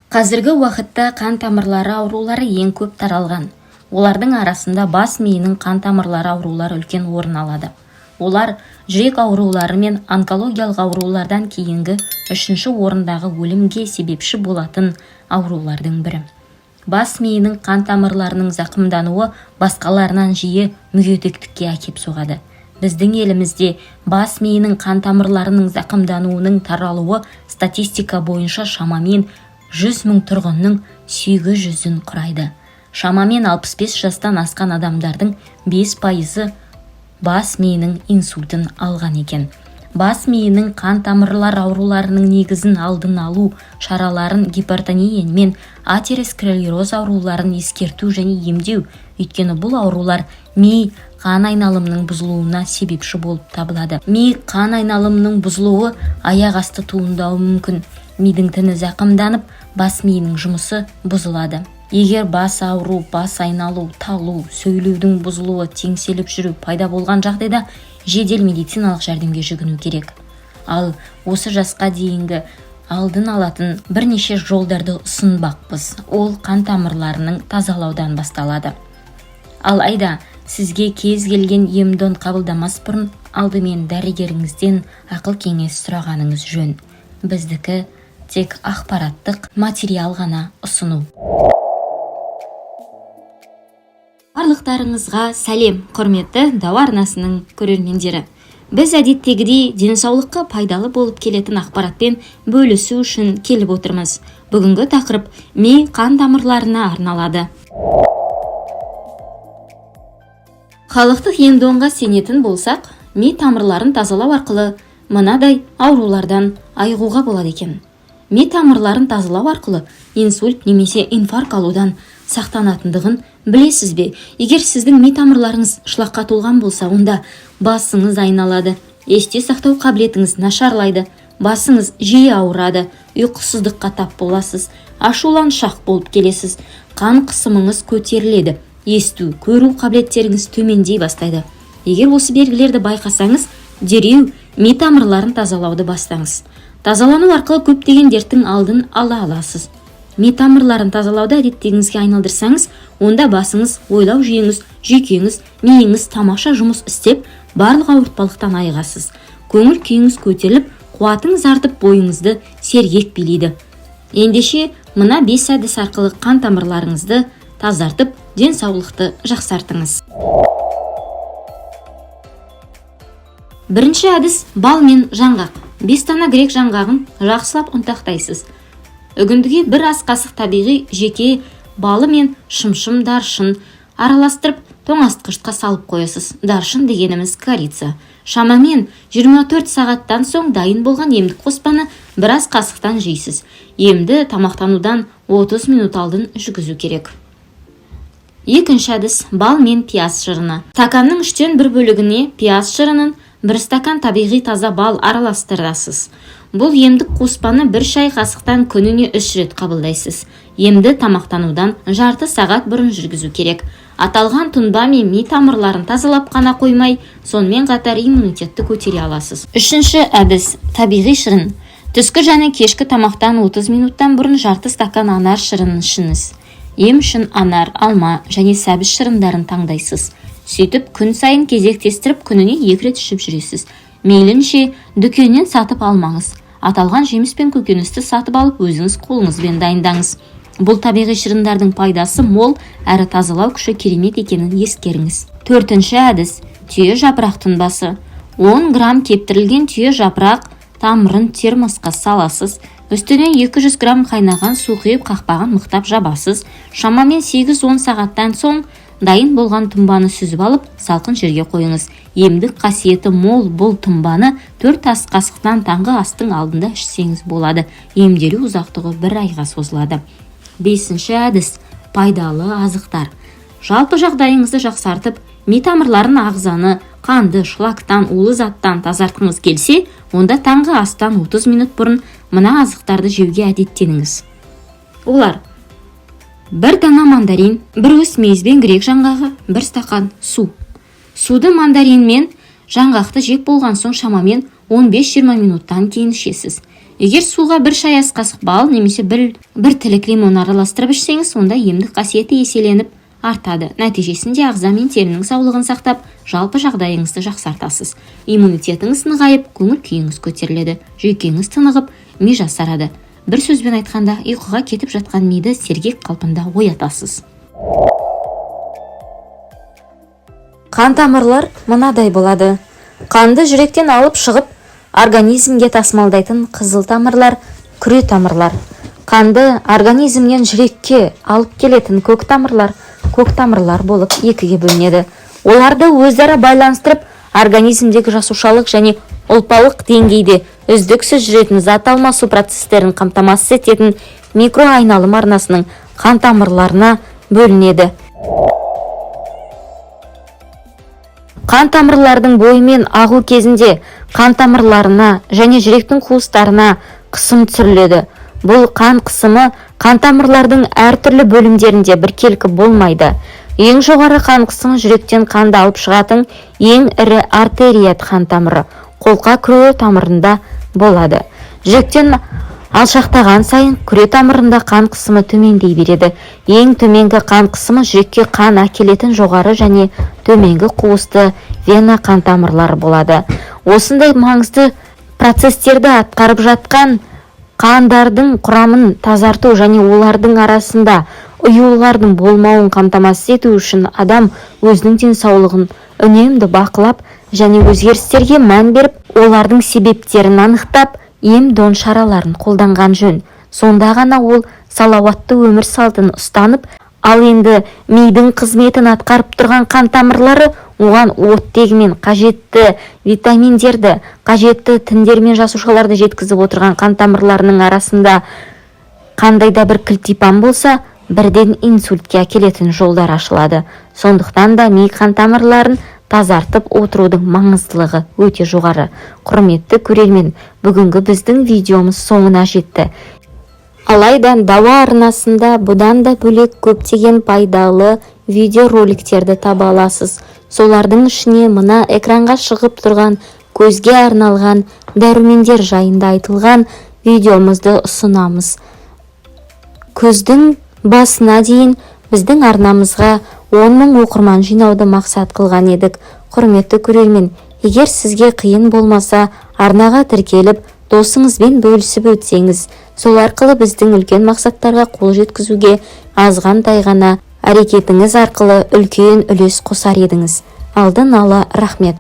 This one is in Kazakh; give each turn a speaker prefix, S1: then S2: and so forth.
S1: Қазіргі уақытта қан тамырлары аурулары ең көп таралған. Олардың арасында бас миының қан тамырлары аурулары үлкен орын алады. Олар жүрек аурулары мен онкологиялық аурулардан кейінгі үшінші орындағы өлімге себепші болатын аурулардың бірі. Бас миының қан тамырларының зақымдануы басқаларынан жиі мүгедектікке әкеп соғады. Біздің елімізде бас миының қан тамырларының зақымдануының таралуы статистика бойынша шамамен 100 мың тұрғынның 800-ін құрайды. Шамамен 65 жастан асқан адамдардың 5% бас миының инсультін алған екен. Бас миының қан тамырлар ауруларының негізін алдын алу шараларын гипертония мен атеросклероз ауруларын ескерту және емдеу, өйткені бұл аурулар ми қан айналымының бұзылуына себепші болып табылады. Ми қан айналымының бұзылуы аяқ асты туындауы мүмкін. Мидың тіні зақымданып, бас миының жұмысы бұзылады. Егер бас ауру, бас айналу, талу, сөйлеудің бұзылуы, теңселіп жүру пайда болған жағдайда жедел медициналық жәрдемге жүгіну керек. Ал осы жасқа дейінгі алдын алатын бірнеше жолдарды ұсынбақпыз. Ол қан тамырларының тазалаудан басталады. Алайда сізге кез келген ем-дом қабылдамас бұрын алдымен дәрігеріңізден ақыл кеңес сұрағаныңыз жөн. Біздікі тек ақпараттық материал ғана ұсыну. Барлықтарыңызға сәлем, құрметті Дау арнасының көрермендері. Біз әдеттегідей денсаулыққа пайдалы болып келетін ақпаратпен бөлісу үшін келіп отырмыз. Бүгінгі тақырып ми қан тамырларына арналады. Халықтық ем-домға сенетін болсақ, ми тамырларын тазалау арқылы мынадай аурулардан айығуға болады екен. Ми тамырларын тазалау арқылы инсульт немесе инфаркт алудан сақтанатындығын білесіз бе? Егер сіздің ми тамырларыңыз шылаққа толған болса, онда басыңыз айналады, есте сақтау қабілетіңіз нашарлайды, басыңыз жиі ауырады, ұйқысыздыққа тап боласыз, ашуланшақ болып келесіз, қан қысымыңыз көтеріледі, есту, көру қабілеттеріңіз төмендей бастайды. Егер осы белгілерді байқасаңыз, дереу ми тамырларын тазалауды бастаңыз. Тазалану арқылы көптеген дерттің алдын ала аласыз. Ми тамырларын тазалауды әдеттегіңізге айналдырсаңыз, онда басыңыз, ойлау жүйеңіз, жүйкеңіз, миыңыз тамаша жұмыс істеп, барлық ауыртпалықтан айығасыз. Көңіл күйіңіз көтеріліп, қуатыңыз артып, бойыңызды сергек билейді. Ендеше мына 5 әдіс арқылы қан тамырларыңызды тазартып, денсаулықты жақсартыңыз. Бірінші әдіс бал мен жаңғақ. 5 дана грек жаңғағын жақсылап ұнтақтайсыз. Үгіндіге 1 ас қасық табиғи жеке балы мен шымшым даршын араластырып, тоңазытқышқа салып қоясыз. Даршын дегеніміз корица. Шамамен 24 сағаттан соң дайын болған емдік қоспаны 1 ас қасықтан жейсіз. Емді тамақтанудан 30 минут алдын жүргізу керек. Екінші әдіс бал мен пияз шырыны. Стаканның 3-тен 1 бөлігіне пияз шырынын, 1 стакан табиғи таза бал араластырасыз. Бұл емдік қоспаны 1 шай қасықтан күніне 3 рет қабылдайсыз. Емді тамақтанудан жарты сағат бұрын жүргізу керек. Аталған тұнба мен ми тамырларын тазалап қана қоймай, сонымен қатар иммунитетті көтере аласыз. Үшінші әдіс табиғи шырын. Түскі және кешкі тамақтан 30 минуттан бұрын жарты стакан анар шырынын ішіңіз. Ем үшін анар, алма және сәбіз шырындарын таңдайсыз. Сөйтіп, күн сайын кезектестіріп, күніне 2 рет ішіп жүресіз. Мейлінше дүкеннен сатып алмаңыз. Аталған жеміс пен көкөністі сатып алып, өзіңіз қолыңызбен дайындаңыз. Бұл табиғи шырындардың пайдасы мол, әрі тазалау күші керемет екенін ескеріңіз. Төртінші әдіс түйе жапырақ тұнбасы. 10 грамм кептірілген түйе жапырақ тамырын термосқа саласыз. Үстіне 200 грамм қайнаған су құйып, қақпағын мықтап жабасыз. Шамамен 8-10 сағаттан соң дайын болған тұнбаны сүзіп алып, салқын жерге қойыңыз. Емдік қасиеті мол бұл тұнбаны 4 ас қасықтан таңғы астың алдында ішсеңіз болады. Емделу ұзақтығы 1 айға созылады. Бесінші әдіс пайдалы азықтар. Жалпы жағдайыңызды жақсартып, ми тамырларын ағзаны, қанды, шлактан, улы заттан тазартқыңыз келсе, онда таңғы астан 30 минут бұрын мына азықтарды жеуге әдеттеніңіз. Олар: 1 дана мандарин, 1 уыс мейізбен грек жаңғағы, 1 стакан су. Суды мандарин мен жаңғақты жеп болған соң шамамен 15-20 минуттан кейін ішесіз. Егер суға бір шай ас қасық бал немесе бір тілік лимон араластырып ішсеңіз, онда емдік қасиеті еселеніп артады. Нәтижесінде ағза мен терінің саулығын сақтап, жалпы жағдайыңызды жақсартасыз. Иммунитетіңіз нығайып, көңіл күйіңіз көтеріледі, жүйкеңіз тынығып, ми жасарады. Бір сөзбен айтқанда, ұйқыға кетіп жатқан миды сергек қалпында оятасыз. Қан тамырлар мынадай болады. Қанды жүректен алып шығып, организмге тасымалдайтын қызыл тамырлар, күре тамырлар. Қанды организмнен жүрекке алып келетін көк тамырлар болып екіге бөлінеді. Оларды өзара байланыстырып, организмдегі жасушалық және ұлпалық деңгейде үздіксіз жүретін зат алмасу процестерін қамтамасыз ететін микроайналым арнасының қан тамырларына бөлінеді. Қан тамырлардың бойымен ағу кезінде қан тамырларына және жүректің қуыстарына қысым түсіріледі. Бұл қан қысымы қан тамырлардың әртүрлі бөлімдерінде біркелкі болмайды. Ең жоғары қан қысымы жүректен қанды алып шығатын ең ірі артерия қан тамыры, қолқа күре тамырында болады. Жүректен алшақтаған сайын күре тамырында қан қысымы төмендей береді. Ең төменгі қан қысымы жүрекке қан әкелетін жоғары және төменгі қуысты вена қан тамырлары болады. Осындай маңызды процестерді атқарып жатқан қандардың құрамын тазарту және олардың арасында ұюлардың болмауын қамтамасыз ету үшін адам өзінің денсаулығын үнемді бақылап және өзгерістерге мән беріп, олардың себептерін анықтап, ем-дом шараларын қолданған жөн. Сонда ғана ол салауатты өмір салтын ұстанып, ал енді мидың қызметін атқарып тұрған қан тамырлары оған оттегімен қажетті витаминдерді, қажетті тіндер мен жасушаларды жеткізіп отырған қан тамырларының арасында қандай да бір кілтипан болса, бірден инсультке әкелетін жолдар ашылады. Сондықтан да ми қан тамырларын тазартып отырудың маңыздылығы өте жоғары. Құрметті көрермен, бүгінгі біздің видеомыз соңына жетті. Алайда Дауа арнасында бұдан да бөлек көптеген пайдалы видеороликтерді таба аласыз. Солардың ішіне мына экранға шығып тұрған көзге арналған дәрумендер жайында айтылған видеомызды ұсынамыз. Көздің басына дейін біздің арнамызға 10 000 оқырман жинауды мақсат қылған едік. Құрметті көрермен, егер сізге қиын болмаса, арнаға тіркеліп, досыңызбен бөлісіп өтсеңіз, сол арқылы біздің үлкен мақсаттарға қол жеткізуге азғантай ғана әрекетіңіз арқылы үлкен үлес қосар едіңіз. Алдын ала рахмет.